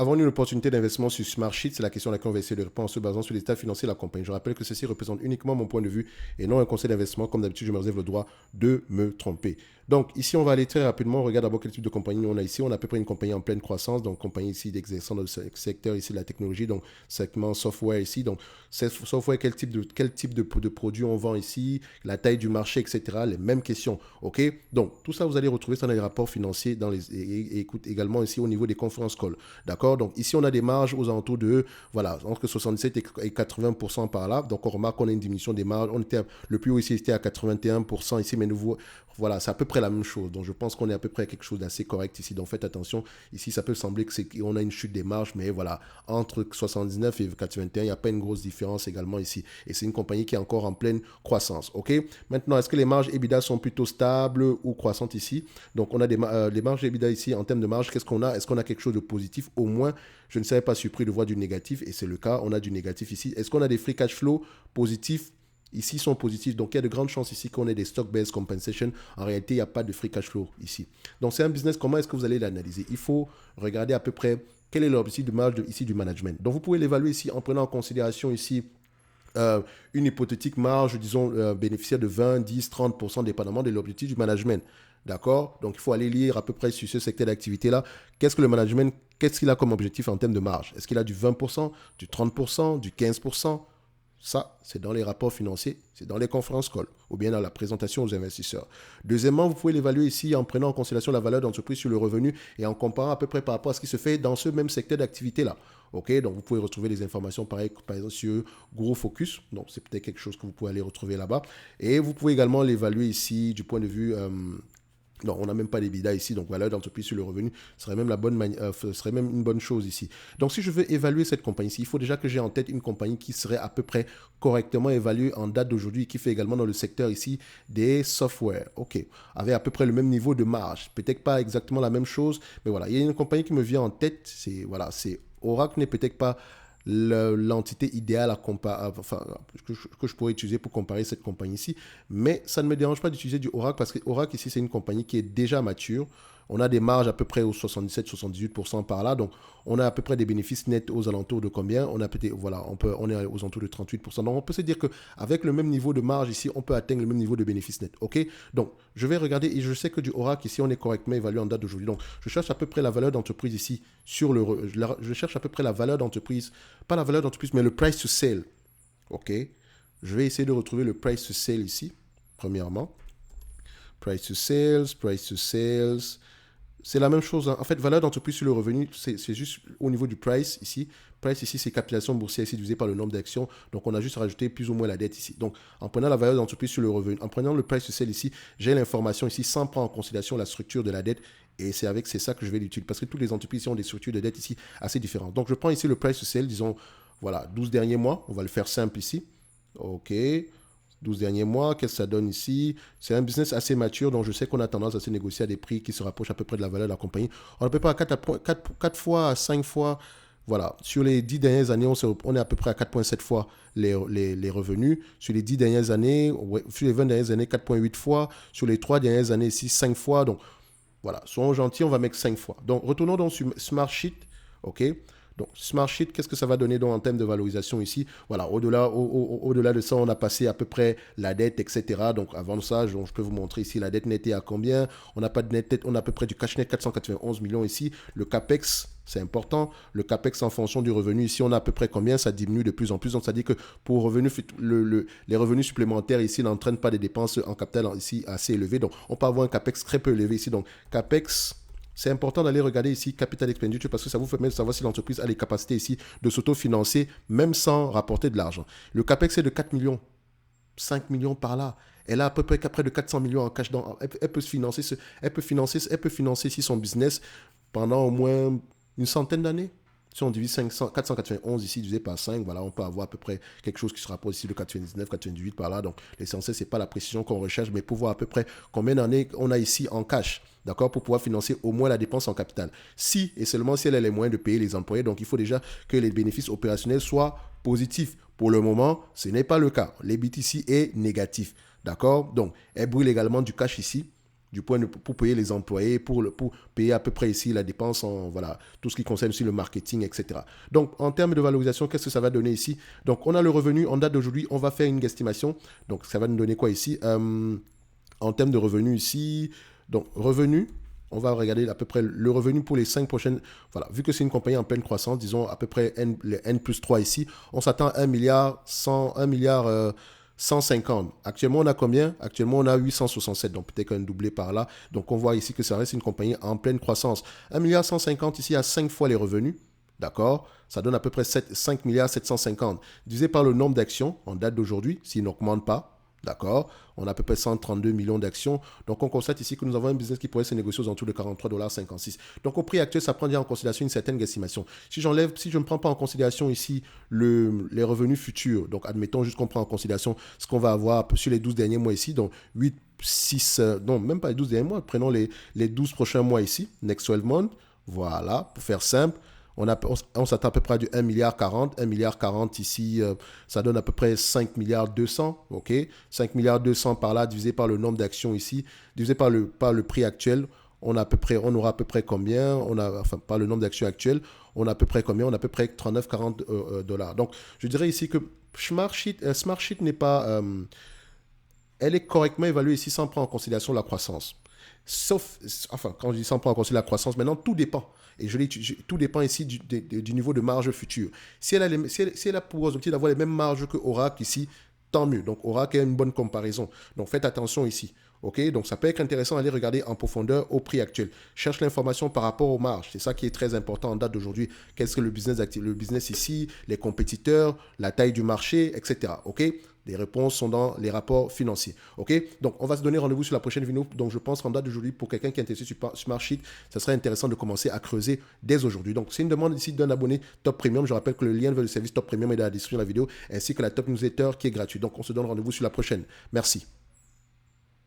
avons une opportunité d'investissement sur Smartsheet? C'est la question à laquelle on va essayer de répondre en se basant sur les états financiers de la compagnie. Je rappelle que ceci représente uniquement mon point de vue et non un conseil d'investissement. Comme d'habitude, je me réserve le droit de me tromper. Donc, ici, on va aller très rapidement. On regarde d'abord quel type de compagnie on a ici. On a à peu près une compagnie en pleine croissance. Donc, compagnie ici d'exerçant dans le secteur ici de la technologie. Donc, segment software ici. Donc, software, quel type de produit on vend ici, la taille du marché, etc. Les mêmes questions. OK? Donc, tout ça, vous allez retrouver ça dans les rapports financiers et écoute également ici au niveau des conference calls. D'accord? Donc, ici, on a des marges aux alentours de, voilà, entre 67 et 80% par là. Donc, on remarque qu'on a une diminution des marges. Le plus haut ici, c'était à 81% ici, mais nous, voilà, c'est à peu près la même chose. Donc, je pense qu'on est à peu près à quelque chose d'assez correct ici. Donc, faites attention. Ici, ça peut sembler qu'on a une chute des marges, mais voilà, entre 79 et 81, il n'y a pas une grosse différence également ici. Et c'est une compagnie qui est encore en pleine croissance. OK? Maintenant, est-ce que les marges EBITDA sont plutôt stables ou croissantes ici? Donc, on a les marges EBITDA ici en termes de marge. Qu'est-ce qu'on a? Est-ce qu'on a quelque chose de positif? Au moins, je ne serais pas surpris de voir du négatif. Et c'est le cas. On a du négatif ici. Est-ce qu'on a des free cash flow positifs? Ici sont positifs. Donc, il y a de grandes chances ici qu'on ait des stock-based compensation. En réalité, il n'y a pas de free cash flow ici. Donc, c'est un business. Comment est-ce que vous allez l'analyser? Il faut regarder à peu près quel est l'objectif de marge ici du management. Donc, vous pouvez l'évaluer ici en prenant en considération ici une hypothétique marge, disons, bénéficiaire de 20, 10, 30%, dépendamment de l'objectif du management. D'accord? Donc, il faut aller lire à peu près sur ce secteur d'activité-là. Qu'est-ce que le management, qu'est-ce qu'il a comme objectif en termes de marge? Est-ce qu'il a du 20%, du 30%, du 15%? Ça, c'est dans les rapports financiers, c'est dans les conférences calls ou bien dans la présentation aux investisseurs. Deuxièmement, vous pouvez l'évaluer ici en prenant en considération la valeur d'entreprise sur le revenu et en comparant à peu près par rapport à ce qui se fait dans ce même secteur d'activité-là. OK, donc vous pouvez retrouver les informations pareilles, par exemple sur Gros Focus. Donc, c'est peut-être quelque chose que vous pouvez aller retrouver là-bas. Et vous pouvez également l'évaluer ici du point de vue non, on n'a même pas d'EBITDA ici, donc valeur d'entreprise sur le revenu serait même, serait même une bonne chose ici. Donc, si je veux évaluer cette compagnie-ci, il faut déjà que j'ai en tête une compagnie qui serait à peu près correctement évaluée en date d'aujourd'hui, qui fait également dans le secteur ici des softwares. OK, avec à peu près le même niveau de marge. Peut-être pas exactement la même chose, mais voilà, il y a une compagnie qui me vient en tête, c'est voilà, c'est Oracle n'est peut-être pas l'entité idéale enfin, que je pourrais utiliser pour comparer cette compagnie-ci. Mais ça ne me dérange pas d'utiliser du Oracle parce que Oracle ici, c'est une compagnie qui est déjà mature. On a des marges à peu près aux 77-78% par là. Donc, on a à peu près des bénéfices nets aux alentours de combien? On a peut-être, voilà, on est aux alentours de 38%. Donc, on peut se dire qu'avec le même niveau de marge ici, on peut atteindre le même niveau de bénéfices nets. OK? Donc, je vais regarder et je sais que du Oracle ici, on est correctement évalué en date d'aujourd'hui. Donc, je cherche à peu près la valeur d'entreprise ici sur je cherche à peu près la valeur d'entreprise, pas la valeur d'entreprise, mais le price to sell. OK? Je vais essayer de retrouver le price to sell ici, premièrement. Price to sales, price to sales. C'est la même chose. Hein. En fait, valeur d'entreprise sur le revenu, c'est juste au niveau du price ici. Price ici, c'est capitalisation boursière ici divisé par le nombre d'actions. Donc, on a juste rajouté plus ou moins la dette ici. Donc, en prenant la valeur d'entreprise sur le revenu, en prenant le price to sell ici, j'ai l'information ici sans prendre en considération la structure de la dette. Et c'est ça que je vais l'utiliser. Parce que toutes les entreprises ici ont des structures de dette ici assez différentes. Donc, je prends ici le price to sell, disons, voilà, 12 derniers mois. On va le faire simple ici. OK. 12 derniers mois, qu'est-ce que ça donne ici? C'est un business assez mature, donc je sais qu'on a tendance à se négocier à des prix qui se rapprochent à peu près de la valeur de la compagnie. On ne peut pas à 4 fois, à 5 fois. Voilà, sur les 10 dernières années, on est à peu près à 4,7 fois les revenus. Sur les 10 dernières années, ouais, sur les 20 dernières années, 4,8 fois. Sur les 3 dernières années, ici, 5 fois. Donc, voilà, soyons gentils, on va mettre 5 fois. Donc, retournons donc sur Smartsheet. OK. Donc, Smartsheet, qu'est-ce que ça va donner donc en termes de valorisation ici? Voilà, au-delà de ça, on a passé à peu près la dette, etc. Donc, avant ça, je peux vous montrer ici la dette nette à combien. On n'a pas de net, on a à peu près du cash net 491 millions ici. Le CAPEX, c'est important. Le CAPEX en fonction du revenu, ici, on a à peu près combien? Ça diminue de plus en plus. Donc, ça dit que pour les revenus supplémentaires ici n'entraînent pas des dépenses en capital ici assez élevées. Donc, on peut avoir un CAPEX très peu élevé ici. Donc, CAPEX, c'est important d'aller regarder ici Capital Expenditure parce que ça vous permet de savoir si l'entreprise a les capacités ici de s'autofinancer même sans rapporter de l'argent. Le CAPEX est de 4 millions, 5 millions par là. Elle a à peu près près de 400 millions en cash. Elle peut financer ici son business pendant au moins une centaine d'années. Si on divise 491 ici divisé par 5, voilà, on peut avoir à peu près quelque chose qui se rapproche ici de 99, 98 par là. Donc, l'essentiel, ce n'est pas la précision qu'on recherche, mais pour voir à peu près combien d'années on a ici en cash, d'accord, pour pouvoir financer au moins la dépense en capital. Si et seulement si elle a les moyens de payer les employés, donc il faut déjà que les bénéfices opérationnels soient positifs. Pour le moment, ce n'est pas le cas. L'EBIT ici est négatif, d'accord. Donc, elle brûle également du cash ici. du point pour payer les employés, pour payer à peu près ici la dépense, voilà, tout ce qui concerne aussi le marketing, etc. Donc, en termes de valorisation, qu'est-ce que ça va donner ici? Donc, on a le revenu en date d'aujourd'hui, on va faire une estimation. Donc, ça va nous donner quoi ici? En termes de revenus ici, donc revenu, on va regarder à peu près le revenu pour les 5 prochaines. Voilà, vu que c'est une compagnie en pleine croissance, disons à peu près les N plus 3 ici, on s'attend à 1 milliard, 100, 1 milliard 150. Actuellement, on a combien? Actuellement, on a 867, donc peut-être qu'un doublé par là. Donc, on voit ici que ça reste une compagnie en pleine croissance. 1 milliard 150 ici à 5 fois les revenus. D'accord? Ça donne à peu près 5 milliards 750. Divisé par le nombre d'actions en date d'aujourd'hui, s'il n'augmente pas. D'accord? On a à peu près 132 millions d'actions. Donc, on constate ici que nous avons un business qui pourrait se négocier aux alentours de 43,56 $. Donc, au prix actuel, ça prend bien en considération une certaine estimation. Si je ne prends pas en considération ici les revenus futurs, donc admettons juste qu'on prend en considération ce qu'on va avoir sur les 12 derniers mois ici, donc 8, 6, non, même pas les 12 derniers mois, prenons les 12 prochains mois ici, next 12 months, voilà, pour faire simple. On s'attend à peu près à du 1 milliard 40. 1 milliard 40 ici, ça donne à peu près 5 milliards 200. OK? 5 milliards 200 par là, divisé par le nombre d'actions ici, divisé par le prix actuel. On aura à peu près combien? Enfin, par le nombre d'actions actuelles, on a à peu près combien? On a à peu près 39-40 $. Donc, je dirais ici que Smartsheet n'est pas... elle est correctement évaluée ici sans prendre en considération la croissance. Enfin, quand je dis sans prendre en considération la croissance, maintenant, tout dépend. Et tout dépend ici du niveau de marge future. Si elle a pour objectif d'avoir les mêmes marges que Oracle ici, tant mieux. Donc, Oracle a une bonne comparaison. Donc, faites attention ici. OK? Donc, ça peut être intéressant d'aller regarder en profondeur au prix actuel. Cherche l'information par rapport aux marges. C'est ça qui est très important en date d'aujourd'hui. Qu'est-ce que le business ici, les compétiteurs, la taille du marché, etc. OK? Les réponses sont dans les rapports financiers. OK? Donc, on va se donner rendez-vous sur la prochaine vidéo. Donc, je pense qu'en date d'aujourd'hui, pour quelqu'un qui est intéressé sur Smartsheet, ça serait intéressant de commencer à creuser dès aujourd'hui. Donc, c'est une demande ici d'un abonné Top Premium. Je rappelle que le lien vers le service Top Premium est dans la description de la vidéo, ainsi que la Top Newsletter qui est gratuite. Donc, on se donne rendez-vous sur la prochaine. Merci.